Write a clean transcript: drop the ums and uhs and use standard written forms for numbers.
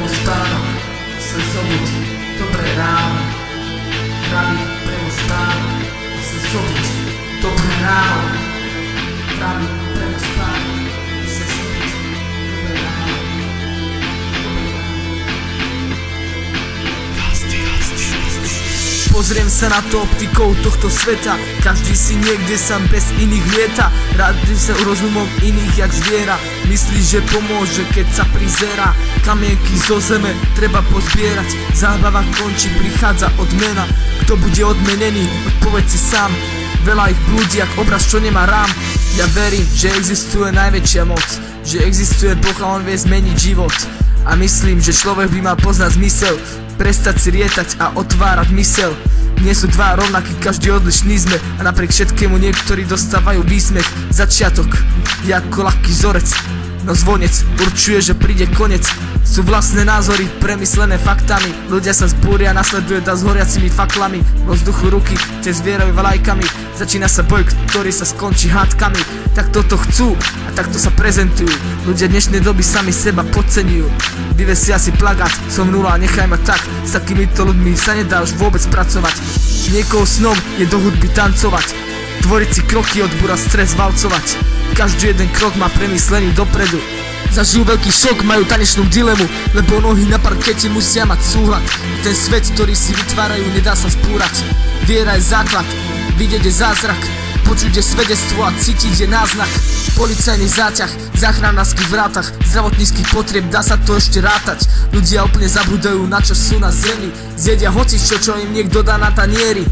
spánok sa zobuď, dobré ráno. Pravý premo spánok sa zobuď, dobré ráno. Pravý premo spánok sa zobuď, dobré ráno. Pozriem sa na to optikou tohto sveta. Každý si niekde sám bez iných lieta. Radím sa rozumom iných jak zviera. Myslíš, že pomôže, keď sa prizerá. Kamienky zo zeme treba pozbierať. Zábava končí, prichádza odmena. Kto bude odmenený, odpoveď si sám. Veľa ich blúdi, jak obraz, čo nemá rám. Ja verím, že existuje najväčšia moc, že existuje Boh a on vie zmeniť život. A myslím, že človek by mal poznať zmysel, prestať si rietať a otvárať mysel. Nie sú dva rovnakí, každý odlišný sme a napriek všetkému niektorí dostávajú výsmech. Začiatok je ako ľahký vzorec, no zvonec určuje, že príde konec. Sú vlastné názory, premyslené faktami. Ľudia sa zbúria, nasleduje dá s horiacimi faklami. Vo vzduchu ruky, cez zvierajú vlajkami. Začína sa boj, ktorý sa skončí hádkami. Tak toto chcú a takto sa prezentujú. Ľudia dnešnej doby sami seba podceňujú. Vyvesia si plagát, som nula, nechaj ma tak. S takýmito ľuďmi sa nedá už vôbec pracovať. Niekoho snom je do hudby tancovať, tvoriť si kroky, odbúra stres valcovať. Každý jeden krok má premyslený dopredu. Zažijú veľký šok, majú tanečnú dilemu, lebo nohy na parkete musia mať súhľad. Ten svet, ktorý si vytvárajú, nedá sa spúrať. Viera je základ, vidieť je zázrak, počuť je svedectvo a cítiť je náznak. Policajný záťah, záchranársky vrátach, zdravotníckych potrieb, dá sa to ešte rátať. Ľudia úplne zabúdajú, na čo sú na zemi. Zjedia hocičo, čo im niekto dá na tanieri.